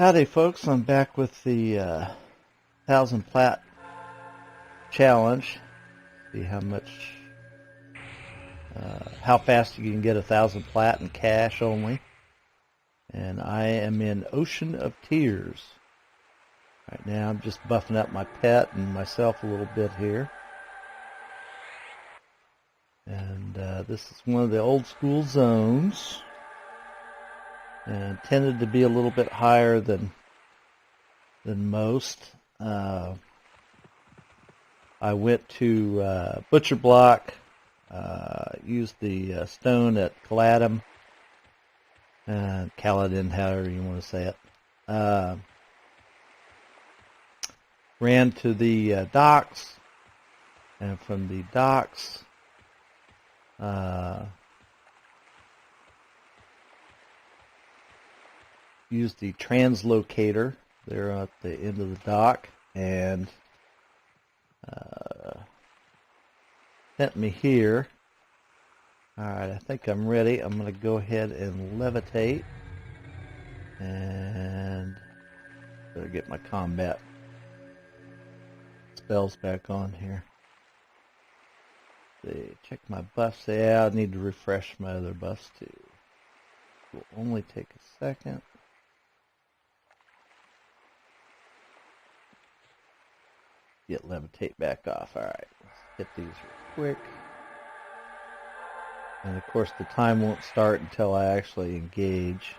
Howdy folks, I'm back with the 1,000 plat challenge. See how fast you can get 1,000 plat in cash only. And I am in Ocean of Tears. Right now I'm just buffing up my pet and myself a little bit here. And this is one of the old school zones. And tended to be a little bit higher than most. I went to Butcher Block, used the stone at Caladin, however you want to say it. Ran to the docks, and from the docks, used the translocator there at the end of the dock, and sent me here. Alright, I think I'm ready. I'm going to go ahead and levitate, and better get my combat spells back on here. Let's see, check my buffs. Yeah, I need to refresh my other buffs too. It will only take a second. Get levitate back off. Alright, let's hit these real quick. And of course the time won't start until I actually engage.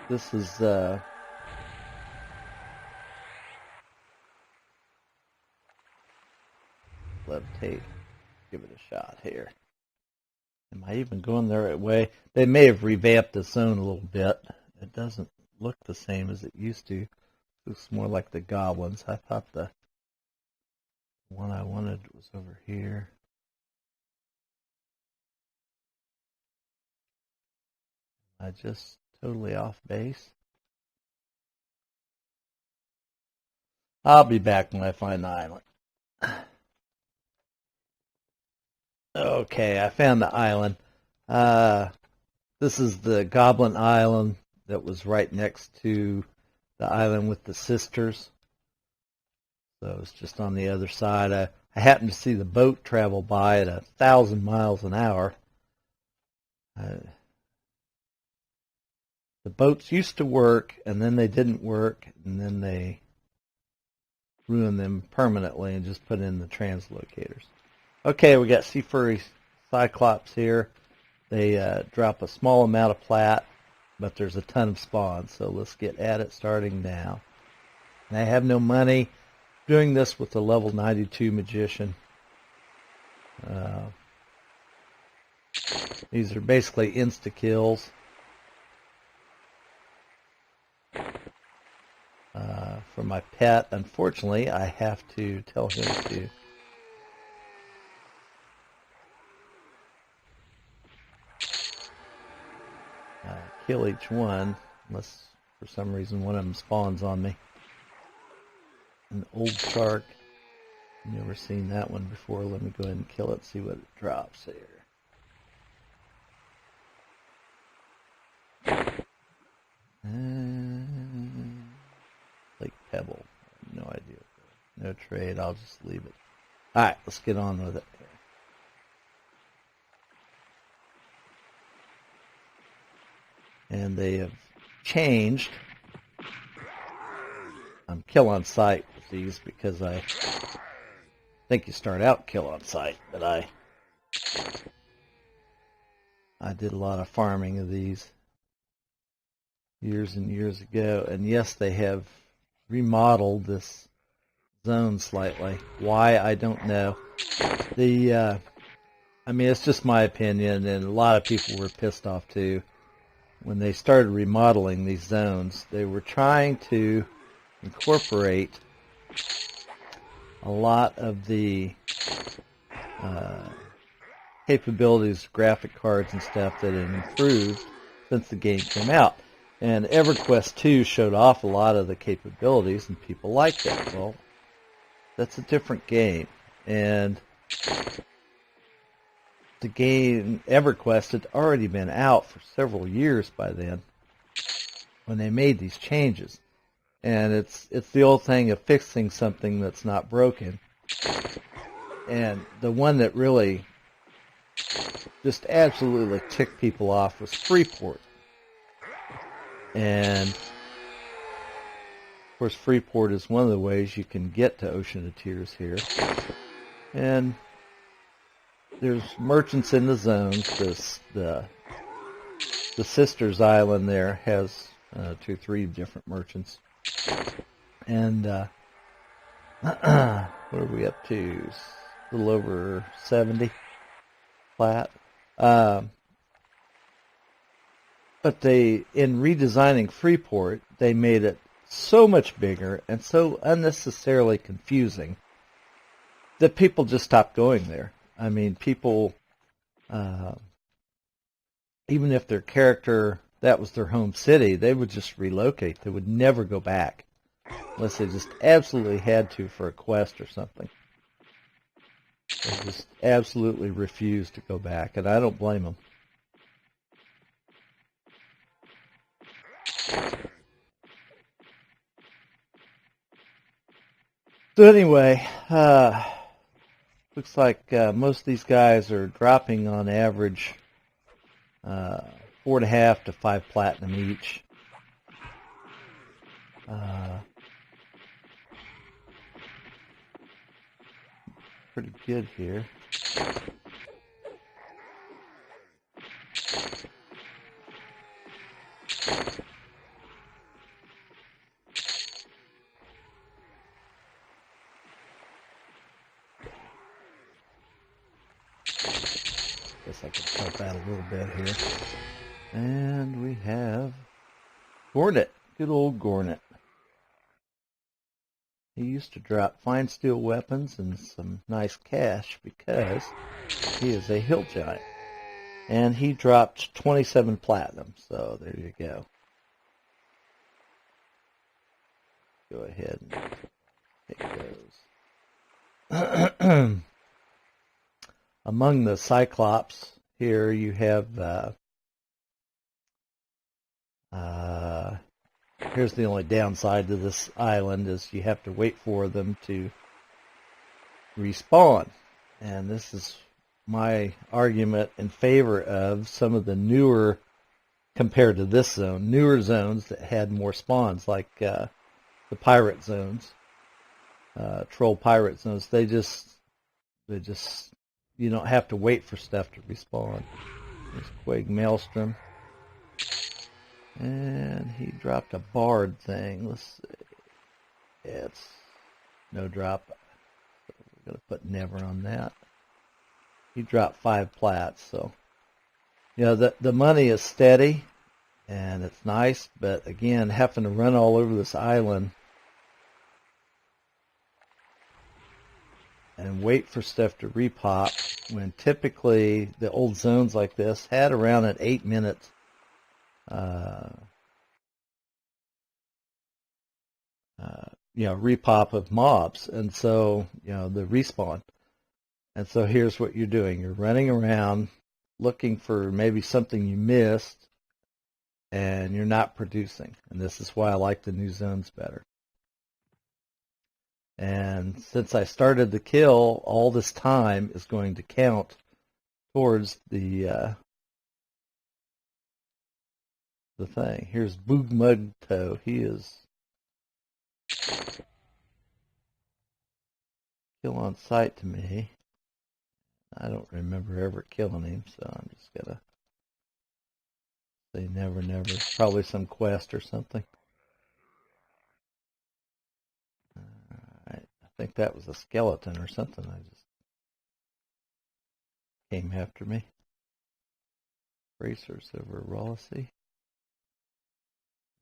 This is levitate. Give it a shot here. Am I even going the right way? They may have revamped the zone a little bit. It doesn't look the same as it used to. It looks more like the goblins. I thought the one I wanted was over here. I just totally off base. I'll be back when I find the island. Okay, I found the island. This is the Goblin Island that was right next to the island with the sisters. So it's just on the other side. I happened to see the boat travel by at 1,000 miles an hour. The boats used to work, and then they didn't work, and then they ruined them permanently and just put in the translocators. Okay, we got Sea Furry Cyclops here. They drop a small amount of plat, but there's a ton of spawns, so let's get at it starting now. And I have no money. Doing this with a level 92 magician. These are basically insta-kills. For my pet, unfortunately, I have to tell him to kill each one, unless for some reason one of them spawns on me. An old shark. Never seen that one before. Let me go ahead and kill it, see what it drops here. Lake Pebble. No idea. No trade. I'll just leave it. Alright, let's get on with it. And they have changed. I'm kill on sight with these because I think you start out kill on sight, but I did a lot of farming of these years and years ago, and yes, they have remodeled this zone slightly. Why, I don't know. I mean, it's just my opinion, and a lot of people were pissed off too. When they started remodeling these zones, they were trying to incorporate a lot of the capabilities, graphic cards and stuff that have improved since the game came out. And EverQuest 2 showed off a lot of the capabilities, and people liked it. Well, that's a different game. And the game EverQuest had already been out for several years by then when they made these changes. And it's the old thing of fixing something that's not broken. And the one that really just absolutely ticked people off was Freeport. And of course Freeport is one of the ways you can get to Ocean of Tears here. And there's merchants in the zones. The Sisters Island there has 2 or 3 different merchants. And what are we up to? A little over 70 flat. But in redesigning Freeport, they made it so much bigger and so unnecessarily confusing that people just stopped going there. I mean, people, even if their character, that was their home city, they would just relocate. They would never go back unless they just absolutely had to for a quest or something. They just absolutely refused to go back, and I don't blame them. So anyway, looks like most of these guys are dropping on average 4.5 to 5 platinum each. Pretty good here. Guess I can help out a little bit here. And we have Gornet. Good old Gornet. He used to drop fine steel weapons and some nice cash because he is a hill giant. And he dropped 27 platinum, so there you go. Go ahead and take those. Among the Cyclops here you have, here's the only downside to this island is you have to wait for them to respawn. And this is my argument in favor of some of the newer, compared to this zone, newer zones that had more spawns, like the pirate zones, troll pirate zones. They just, you don't have to wait for stuff to respawn. There's Quake Maelstrom. And he dropped a Bard thing. Let's see. Yeah, it's no drop. So we're going to put never on that. He dropped 5 plats. So, you know, the money is steady and it's nice. But again, having to run all over this island and wait for stuff to repop when typically the old zones like this had around an 8 minutes repop of mobs, and so the respawn. And so here's what you're doing: you're running around looking for maybe something you missed, and you're not producing. And this is why I like the new zones better. And since I started the kill, all this time is going to count towards the thing. Here's Boogmugto. He is kill on sight to me. I don't remember ever killing him, so I'm just gonna say never, never. Probably some quest or something. Alright, I think that was a skeleton or something. I just came after me. Racers over Rollacy.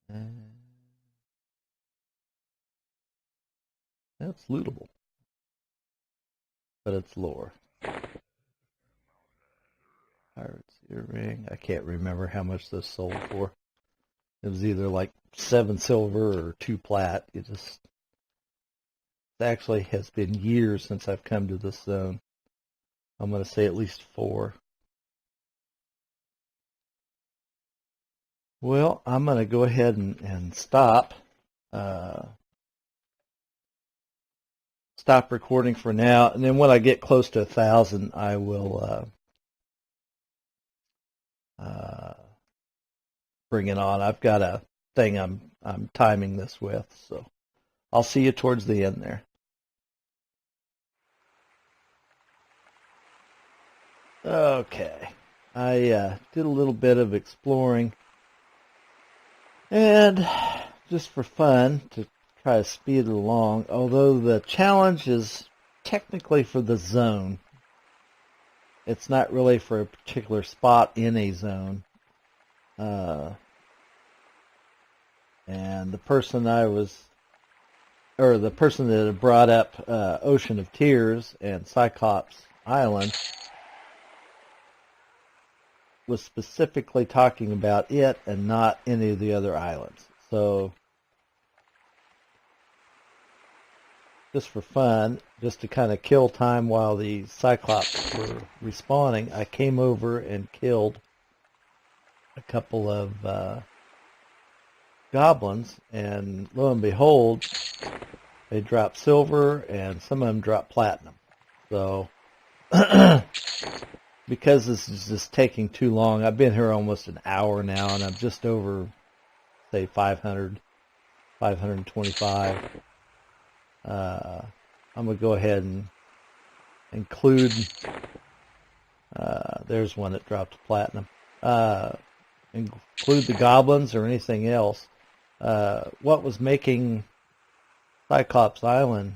And that's lootable, but it's lore. Pirate's earring. I can't remember how much this sold for. It was either like 7 silver or 2 plat. You just It actually has been years since I've come to this zone. I'm going to say at least 4. Well, I'm going to go ahead and stop. Stop recording for now, and then when I get close to 1,000, I will bring it on. I've got a thing I'm timing this with, so I'll see you towards the end there. Okay, I did a little bit of exploring, and just for fun to try to speed it along, although the challenge is technically for the zone. It's not really for a particular spot in a zone. And the person that had brought up Ocean of Tears and Cyclops Island was specifically talking about it and not any of the other islands. So just for fun, just to kind of kill time while the Cyclops were respawning, I came over and killed a couple of goblins, and lo and behold, they dropped silver, and some of them dropped platinum. So, because this is just taking too long, I've been here almost an hour now, and I'm just over, say, 500, 525. I'm going to go ahead and include, there's one that dropped platinum, include the goblins or anything else. What was making Cyclops Island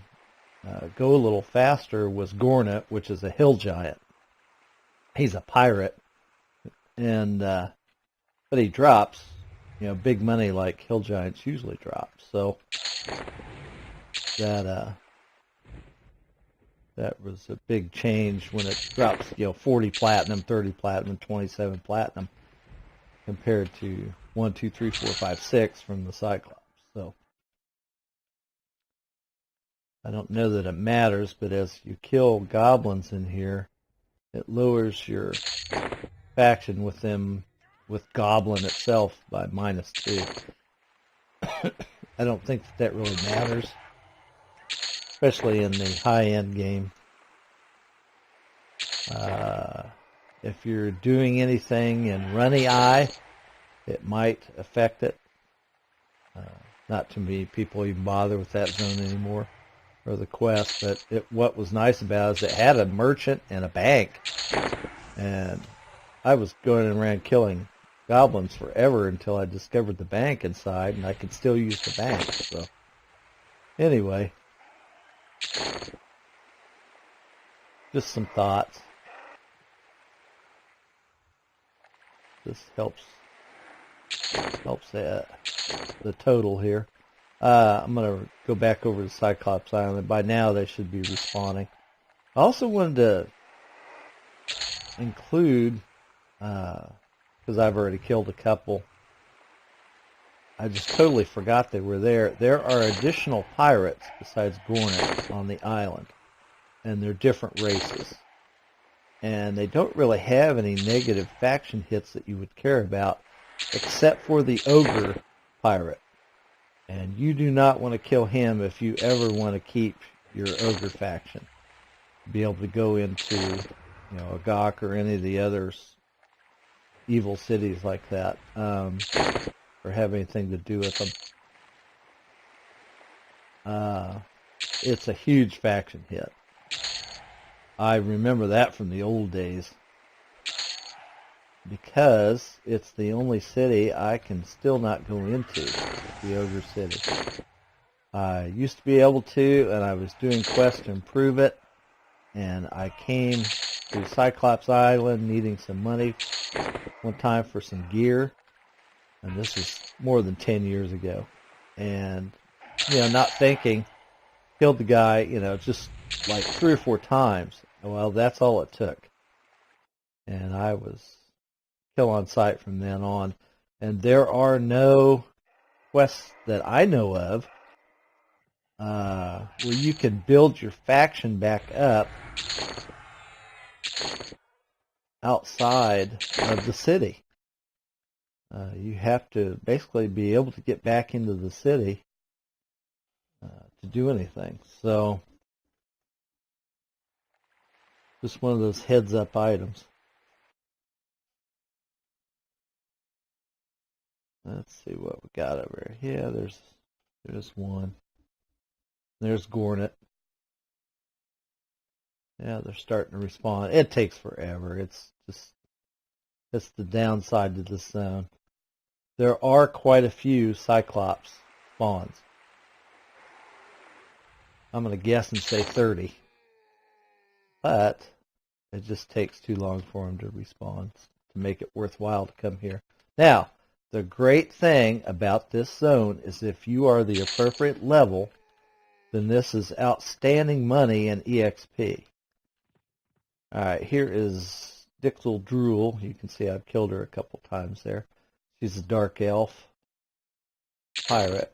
go a little faster was Gorna, which is a hill giant. He's a pirate, and but he drops, big money like hill giants usually drop. So that was a big change when it drops, 40 platinum, 30 platinum, 27 platinum compared to 1, 2, 3, 4, 5, 6 from the Cyclops. So I don't know that it matters, but as you kill goblins in here, it lowers your faction with them, with Goblin itself, by -2. I don't think that really matters, especially in the high-end game. If you're doing anything in Runny Eye, it might affect it. Not too many people even bother with that zone anymore, or the quest, but what was nice about it is it had a merchant and a bank, and I was going around killing goblins forever until I discovered the bank inside, and I could still use the bank. So anyway, just some thoughts. This helps the total here. I'm going to go back over to Cyclops Island. By now they should be respawning. I also wanted to include, because I've already killed a couple, I just totally forgot they were there. There are additional pirates besides Gornet on the island, and they're different races. And they don't really have any negative faction hits that you would care about, except for the ogre pirate. And you do not want to kill him if you ever want to keep your ogre faction. Be able to go into, Agok or any of the other evil cities like that, or have anything to do with them. It's a huge faction hit. I remember that from the old days, because it's the only city I can still not go into, the Ogre City. I used to be able to, and I was doing quests to improve it, and I came to Cyclops Island needing some money one time for some gear, and this is more than 10 years ago, and, not thinking, killed the guy, just like 3 or 4 times. Well, that's all it took. And I was kill on sight from then on. And there are no quests that I know of where you can build your faction back up outside of the city. You have to basically be able to get back into the city to do anything. So, just one of those heads-up items. Let's see what we got over here. Yeah, there's one. There's Gornet. Yeah, they're starting to respond. It takes forever. It's the downside to this zone. There are quite a few Cyclops spawns. I'm going to guess and say 30. But it just takes too long for them to respawn to make it worthwhile to come here. Now, the great thing about this zone is if you are the appropriate level, then this is outstanding money in EXP. Alright, here is Dixel Drool. You can see I've killed her a couple times there. She's a dark elf pirate.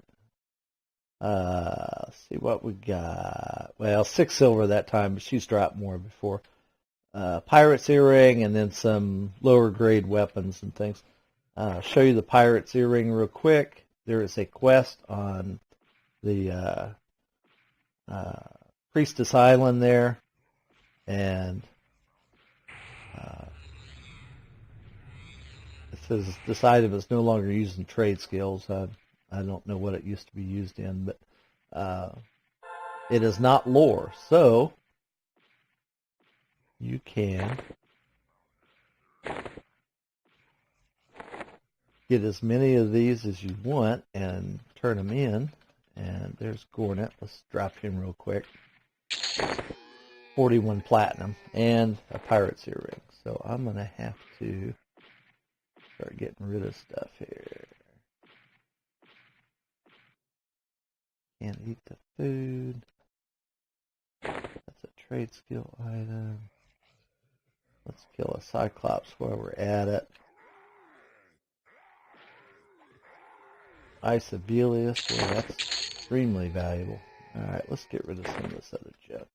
Let's see what we got. Well, 6 silver that time, but she's dropped more before. Pirate's earring and then some lower grade weapons and things. I'll show you the pirate's earring real quick. There is a quest on the Priestess Island there, and it says this item is no longer used in trade skills. I don't know what it used to be used in, but it is not lore, so you can get as many of these as you want and turn them in. And there's Gornet. Let's drop him real quick. 41 platinum and a pirate's earring. So I'm going to have to start getting rid of stuff here. Can't eat the food. That's a trade skill item. Let's kill a Cyclops while we're at it. Isabelius, well, that's extremely valuable. Alright, let's get rid of some of this other junk.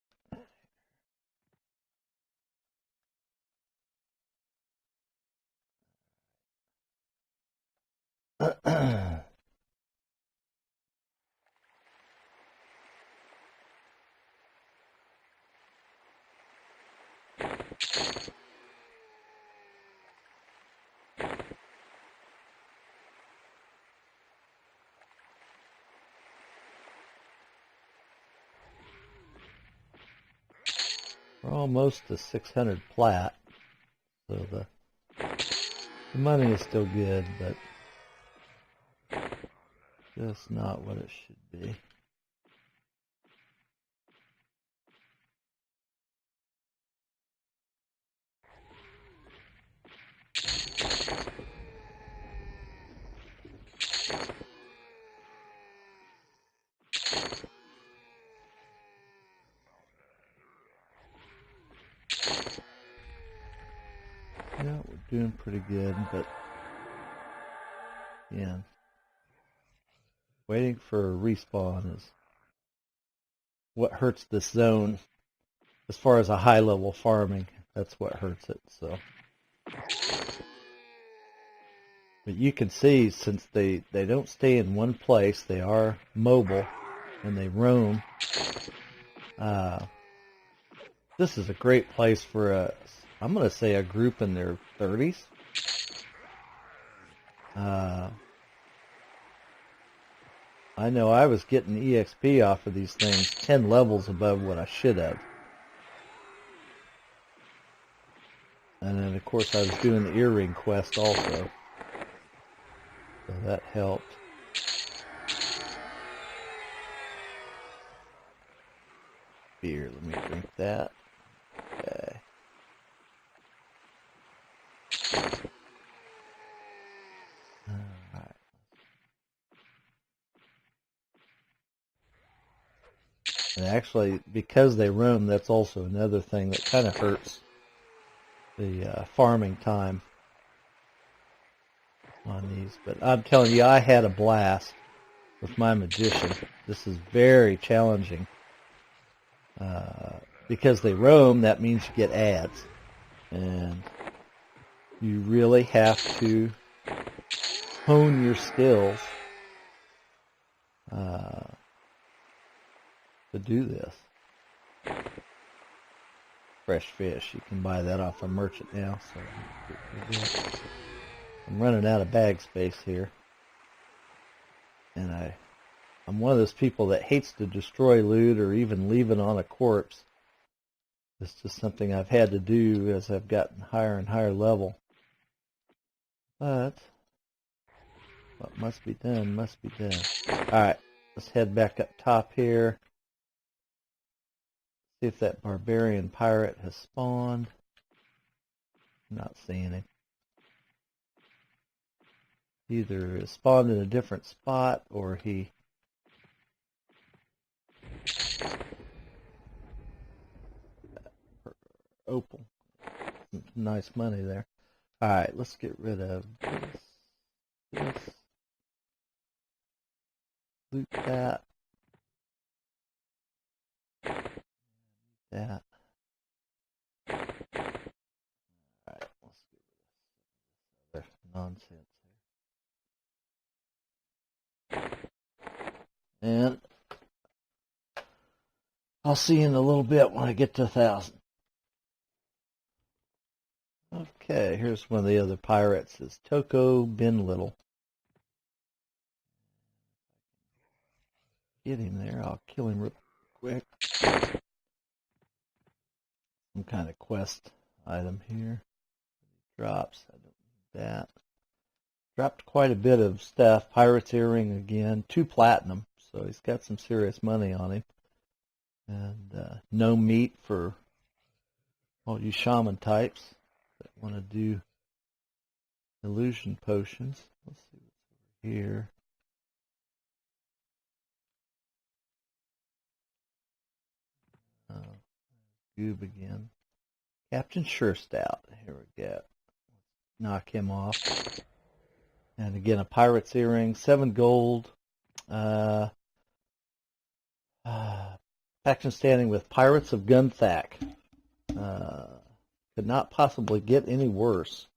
We're almost to 600 plat, so the money is still good, but just not what it should be. Yeah, we're doing pretty good, but yeah, waiting for a respawn is what hurts this zone. As far as a high level farming, that's what hurts it. So, but you can see since they don't stay in one place, they are mobile and they roam. This is a great place for I'm going to say a group in their 30s. I know I was getting EXP off of these things 10 levels above what I should have. And then, of course, I was doing the earring quest also. So that helped. Beer, let me drink that. Okay. Alright. And actually, because they roam, that's also another thing that kind of hurts the farming time on these. But I'm telling you, I had a blast. with my magician. This is very challenging. Because they roam, that means you get ads. And you really have to hone your skills to do this. Fresh fish. You can buy that off a merchant now. So I'm running out of bag space here. And I'm one of those people that hates to destroy loot or even leave it on a corpse. It's just something I've had to do as I've gotten higher and higher level. But what must be done, must be done. Alright, let's head back up top here. See if that barbarian pirate has spawned. I'm not seeing him. Either is spawned in a different spot or he opal. Nice money there. Alright, let's get rid of this. Loot that. That. Alright, let's get rid of this other nonsense here. And I'll see you in a little bit when I get to 1,000. Okay, here's one of the other pirates. It's Toko Bin Little. Get him there. I'll kill him real quick. Some kind of quest item here. Drops. I don't need that. Dropped quite a bit of stuff. Pirate's earring again. 2 platinum. So he's got some serious money on him. And no meat for all you shaman types that want to do illusion potions. Let's see what's over here. Goob again. Captain Surestout. Here we go. Knock him off. And again, a pirate's earring. 7 gold. Faction standing with Pirates of Gunthak. Could not possibly get any worse.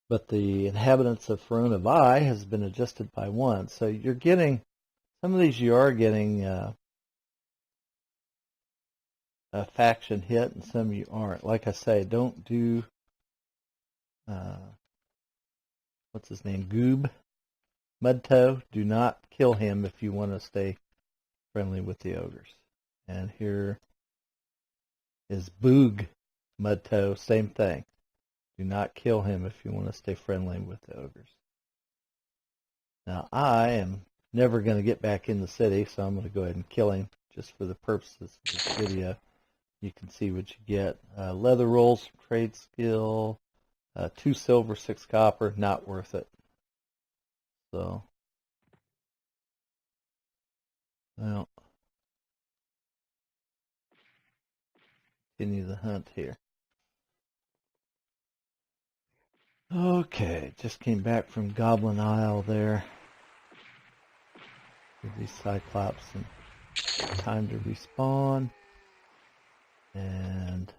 But the inhabitants of Verona Vi has been adjusted by 1. So you're getting, some of these you are getting a faction hit and some you aren't. Like I say, don't do, what's his name, Goob, Mudtoe. Do not kill him if you want to stay friendly with the ogres. And here is Boog Mudtoe, same thing. Do not kill him if you want to stay friendly with the ogres. Now I am never going to get back in the city, so I'm going to go ahead and kill him just for the purposes of this video. You can see what you get. Leather rolls, trade skill, 2 silver, 6 copper, not worth it. So, well, continue the hunt here. Okay, just came back from Goblin Isle there. Give these Cyclops some time to respawn. And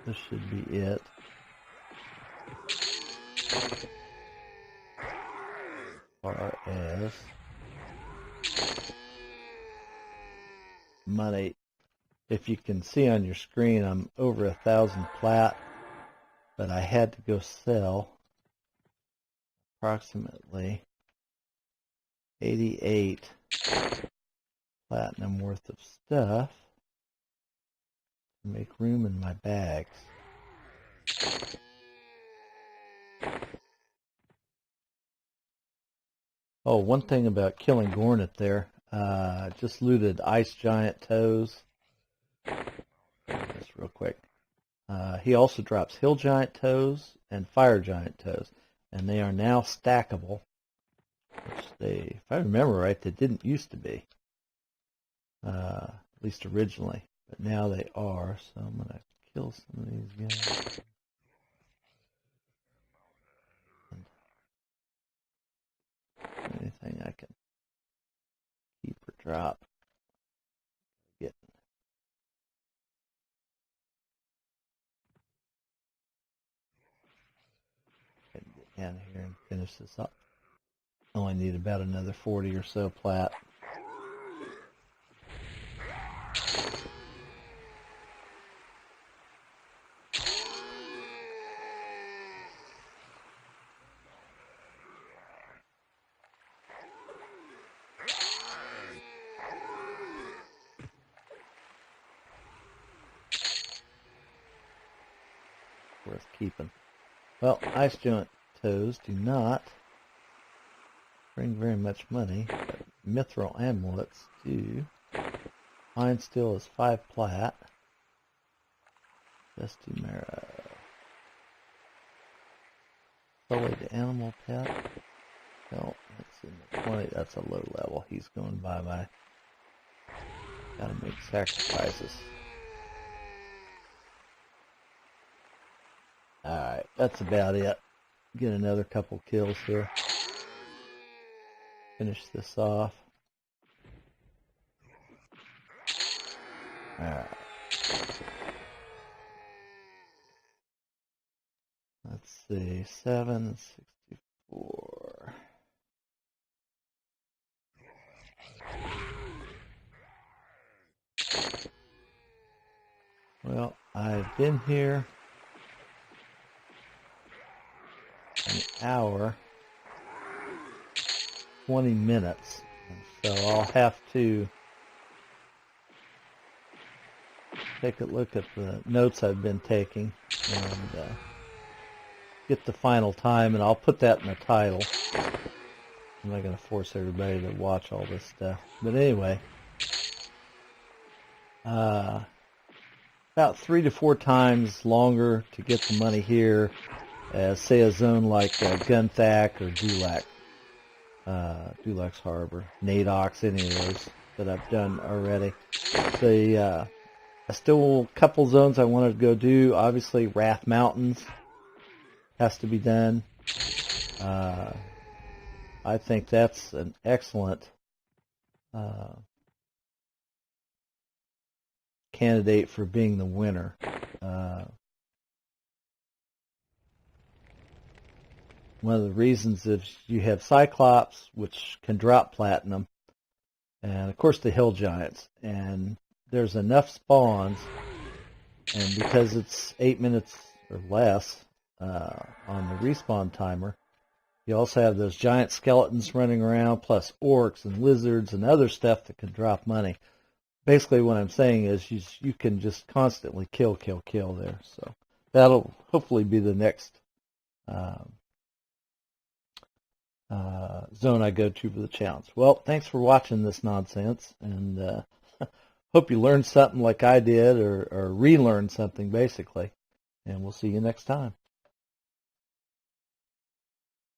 this should be it. As far as money, if you can see on your screen, I'm over 1,000 plat, but I had to go sell approximately 88 platinum worth of stuff to make room in my bags. Oh, one thing about killing Gornet there, just looted ice giant toes. Just real quick. He also drops hill giant toes and fire giant toes, and they are now stackable, which they, if I remember right, they didn't used to be. At least originally, but now they are, so I'm going to kill some of these guys. anything I can keep or drop. Get down here and finish this up. Only need about another 40 or so plat. Worth keeping. Well, ice joint toes do not bring very much money, but mithril amulets do. Mine still is 5 plat. Dusty marrow. Sullied animal pet. No, that's in the 20. That's a low level. He's going bye-bye. Gotta make sacrifices. Alright, that's about it. Get another couple kills here. Finish this off. Alright. Let's see, 764. Well, I've been here an hour, 20 minutes, and so I'll have to take a look at the notes I've been taking and get the final time, and I'll put that in the title. I'm not going to force everybody to watch all this stuff, but anyway, about 3 to 4 times longer to get the money here as, say, a zone like Gunthack or Dulac's Harbor, Nadox, any of those that I've done already. Still a couple zones I wanted to go do. Obviously, Wrath Mountains has to be done. I think that's an excellent candidate for being the winner. One of the reasons is you have Cyclops, which can drop platinum, and of course the Hill Giants, and there's enough spawns, and because it's 8 minutes or less on the respawn timer, you also have those giant skeletons running around, plus orcs and lizards and other stuff that can drop money. Basically what I'm saying is you can just constantly kill there. So that'll hopefully be the next zone I go to for the challenge. Well, thanks for watching this nonsense, and hope you learned something like I did, or relearned something basically, and we'll see you next time.